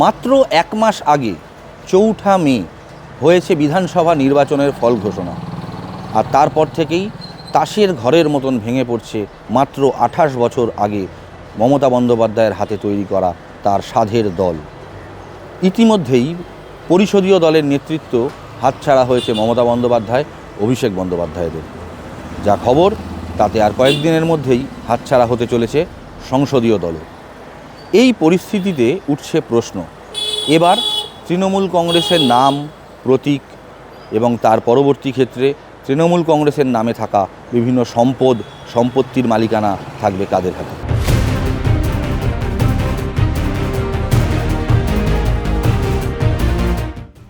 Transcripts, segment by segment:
মাত্র 1 মাস আগে 4 মে হয়েছে বিধানসভা নির্বাচনের ফল ঘোষণা, আর তারপর থেকেই তাসের ঘরের মতন ভেঙে পড়ছে মাত্র 28 বছর আগে মমতা বন্দ্যোপাধ্যায়ের হাতে তৈরি করা তার সাধের দল। ইতিমধ্যেই পরিষদীয় দলের নেতৃত্ব হাতছাড়া হয়েছে মমতা বন্দ্যোপাধ্যায়, অভিষেক বন্দ্যোপাধ্যায়দের। যা খবর তাতে আর কয়েকদিনের মধ্যেই হাতছাড়া হতে চলেছে সংসদীয় দলও। এই পরিস্থিতিতে উঠছে প্রশ্ন, এবার তৃণমূল কংগ্রেসের নাম, প্রতীক এবং তার পরবর্তী ক্ষেত্রে তৃণমূল কংগ্রেসের নামে থাকা বিভিন্ন সম্পত্তির মালিকানা থাকবে কাদের হাতে।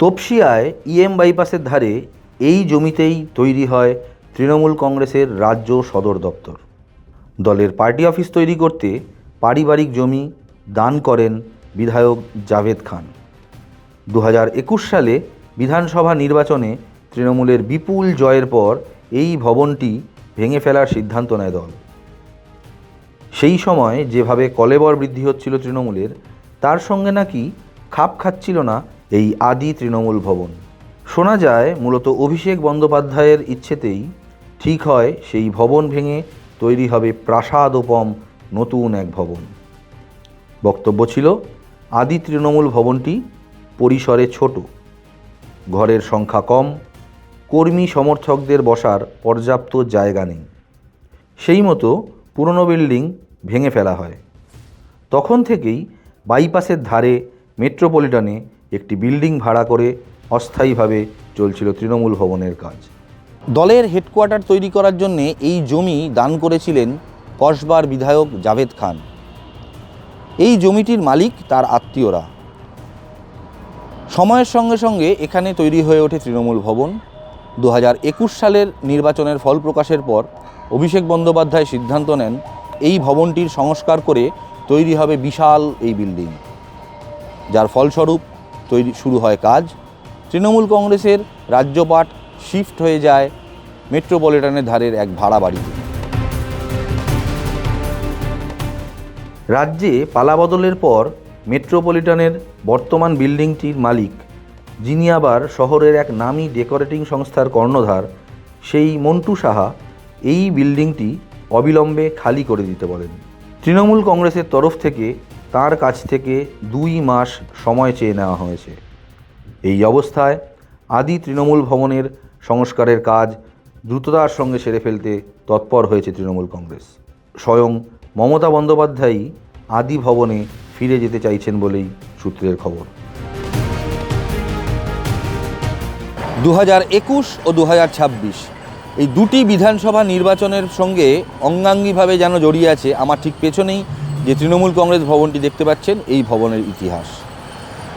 তপসিয়ায় ইএম বাইপাসের ধারে এই জমিতেই তৈরি হয় তৃণমূল কংগ্রেসের রাজ্য সদর দপ্তর। দলের পার্টি অফিস তৈরি করতে পারিবারিক জমি দান করেন বিধায়ক জাভেদ খান। 2021 সালে বিধানসভা নির্বাচনে তৃণমূলের বিপুল জয়ের পর এই ভবনটি ভেঙে ফেলার সিদ্ধান্ত নেয় দল। সেই সময় যেভাবে কলেবর বৃদ্ধি হচ্ছিল তৃণমূলের, তার সঙ্গে নাকি খাপ খাচ্ছিল না এই আদি তৃণমূল ভবন। শোনা যায় মূলত অভিষেক বন্দ্যোপাধ্যায়ের ইচ্ছেতেই ঠিক হয় সেই ভবন ভেঙে তৈরি হবে প্রাসাদোপম নতুন এক ভবন। বক্তব্য ছিল, আদি তৃণমূল ভবনটি পরিসরে ছোট, ঘরের সংখ্যা কম, কর্মী সমর্থকদের বসার পর্যাপ্ত জায়গা নেই। সেই মতো পুরনো বিল্ডিং ভেঙে ফেলা হয়। তখন থেকেই বাইপাসের ধারে মেট্রোপলিটনে একটি বিল্ডিং ভাড়া করে অস্থায়ীভাবে চলছিল তৃণমূল ভবনের কাজ। দলের হেডকোয়ার্টার তৈরি করার জন্যে এই জমি দান করেছিলেন কসবার বিধায়ক জাভেদ খান। এই জমিটির মালিক তার আত্মীয়রা। সময়ের সঙ্গে সঙ্গে এখানে তৈরি হয়ে ওঠে তৃণমূল ভবন। 2021 সালের নির্বাচনের ফল প্রকাশের পর অভিষেক বন্দ্যোপাধ্যায় সিদ্ধান্ত নেন এই ভবনটির সংস্কার করে তৈরি হবে বিশাল এই বিল্ডিং, যার ফলস্বরূপ শুরু হয় কাজ। তৃণমূল কংগ্রেসের রাজ্যপাট শিফট হয়ে যায় মেট্রোপলিটনের ধারের এক ভাড়া বাড়িতে। রাজ্যে পালাবদলের পর মেট্রোপলিটনের বর্তমান বিল্ডিংটির মালিক, যিনি আবার শহরের এক নামী ডেকোরেটিং সংস্থার কর্ণধার, সেই মন্টু সাহা এই বিল্ডিংটি অবিলম্বে খালি করে দিতে বলেন। তৃণমূল কংগ্রেসের তরফ থেকে তার কাছ থেকে 2 মাস সময় চেয়ে নেওয়া হয়েছে। এই অবস্থায় আদি তৃণমূল ভবনের সংস্কারের কাজ দ্রুততার সঙ্গে সেরে ফেলতে তৎপর হয়েছে তৃণমূল কংগ্রেস। স্বয়ং মমতা বন্দ্যোপাধ্যায়ই আদি ভবনে ফিরে যেতে চাইছেন বলেই সূত্রের খবর। 2021 ও 2026 এই দুটি বিধানসভা নির্বাচনের সঙ্গে অঙ্গাঙ্গিভাবে যেন জড়িয়ে আছে। আমার ঠিক পেছনেই যে তৃণমূল কংগ্রেস ভবনটি দেখতে পাচ্ছেন, এই ভবনের ইতিহাস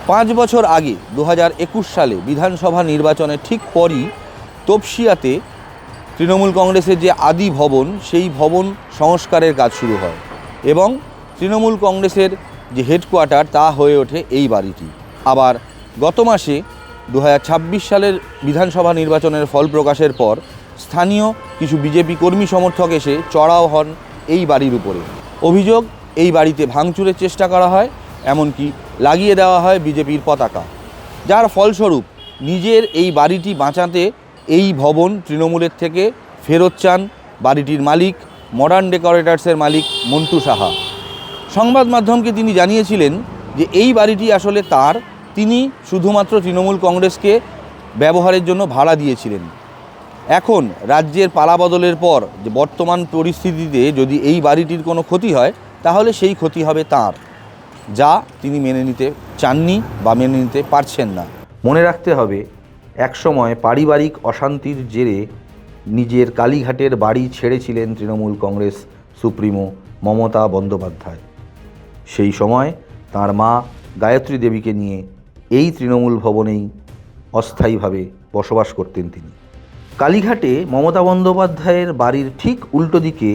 5 বছর আগে 2021 সালে বিধানসভা নির্বাচনের ঠিক পরই তপসিয়াতে তৃণমূল কংগ্রেসের যে আদি ভবন, সেই ভবন সংস্কারের কাজ শুরু হয় এবং তৃণমূল কংগ্রেসের যে হেডকোয়ার্টার তা হয়ে ওঠে এই বাড়িটি। আবার গত মাসে 2026 সালের বিধানসভা নির্বাচনের ফল প্রকাশের পর স্থানীয় কিছু বিজেপি কর্মী সমর্থক এসে চড়াও হন এই বাড়ির উপরে। অভিযোগ, এই বাড়িতে ভাঙচুরের চেষ্টা করা হয়, এমনকি লাগিয়ে দেওয়া হয় বিজেপির পতাকা, যার ফলস্বরূপ নিজের এই বাড়িটি বাঁচাতে এই ভবন তৃণমূলের থেকে ফেরত চান বাড়িটির মালিক, মডার্ন ডেকোরেটার্সের মালিক মন্টু সাহা। সংবাদ মাধ্যমকে তিনি জানিয়েছিলেন যে এই বাড়িটি আসলে তার, তিনি শুধুমাত্র তৃণমূল কংগ্রেসকে ব্যবহারের জন্য ভাড়া দিয়েছিলেন। এখন রাজ্যের পালাবদলের পর যে বর্তমান পরিস্থিতিতে যদি এই বাড়িটির কোনো ক্ষতি হয়, তাহলে সেই ক্ষতি হবে তার, যা তিনি মেনে নিতে চাননি বা মেনে নিতে পারছেন না। মনে রাখতে হবে, একসময় পারিবারিক অশান্তির জেরে নিজের কালীঘাটের বাড়ি ছেড়েছিলেন তৃণমূল কংগ্রেস সুপ্রিমো মমতা বন্দ্যোপাধ্যায়। সেই সময় তার মা গায়ত্রী দেবীকে নিয়ে এই তৃণমূল ভবনেই অস্থায়ীভাবে বসবাস করতেন তিনি। কালীঘাটে মমতা বন্দ্যোপাধ্যায়ের বাড়ির ঠিক উল্টো দিকে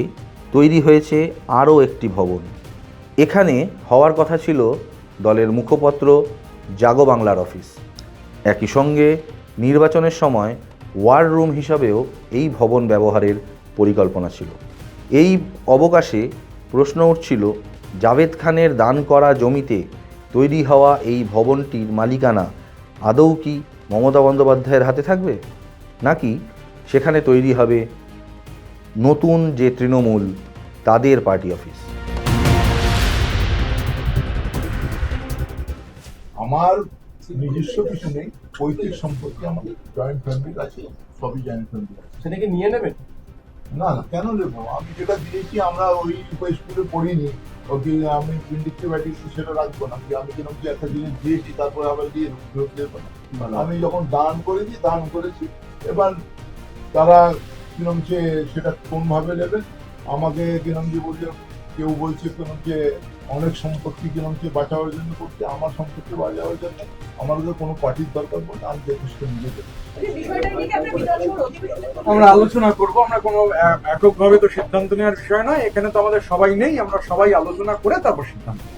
তৈরি হয়েছে আরও একটি ভবন। এখানে হওয়ার কথা ছিল দলের মুখপত্র জাগো বাংলার অফিস। একই সঙ্গে নির্বাচনের সময় ওয়ার রুম হিসাবেও এই ভবন ব্যবহারের পরিকল্পনা ছিল। এই অবকাশে প্রশ্ন উঠছিল, জাভেদ খানের দান করা জমিতে তৈরি হওয়া এই ভবনটির মালিকানা আদৌ কি মমতা বন্দ্যোপাধ্যায়ের হাতে থাকবে, নাকি সেখানে তৈরি হবে নতুন যে তৃণমূল তাদের পার্টি অফিস? আমার নিজস্ব কিছু নেই, পৈতৃক সম্পত্তি আমাদের জয়েন্ট ফ্যামিলি আছে, সবই জয়েন্ট ফ্যামিলি আছে। সেটাকে নিয়ে নেবেন? না না, কেন নেবো? আমি যেটা দিয়েছি, আমরা ওই স্কুলে পড়িনি, ওকে আমি ইন্ডিক্টিভ অ্যাটিটিউড সেটা রাখবো না। আমি যেন কি একটা জিনিস দিয়েছি তারপরে আবার দিয়ে ফেরত দেবো না। আমি যখন দান করেছি, দান করেছি। এবার তারা কিরম যে সেটা কোনভাবে নেবে, আমাকে কিরম যে বলছে, কেউ বলছে কিরম যে অনেক সম্পত্তি কিরম যে বাঁচানোর জন্য করছে, আমার সম্পত্তি বাঁচানোর জন্য আমার ওদের কোনো পার্টির দরকার পড়ে না, আমি যথেষ্ট নিজে দেবো। আমরা আলোচনা করব, আমরা কোনো এককভাবে তো সিদ্ধান্ত নেওয়ার বিষয় নয়, এখানে তো আমাদের সবাই নেই, আমরা সবাই আলোচনা করে তারপর সিদ্ধান্ত নেব।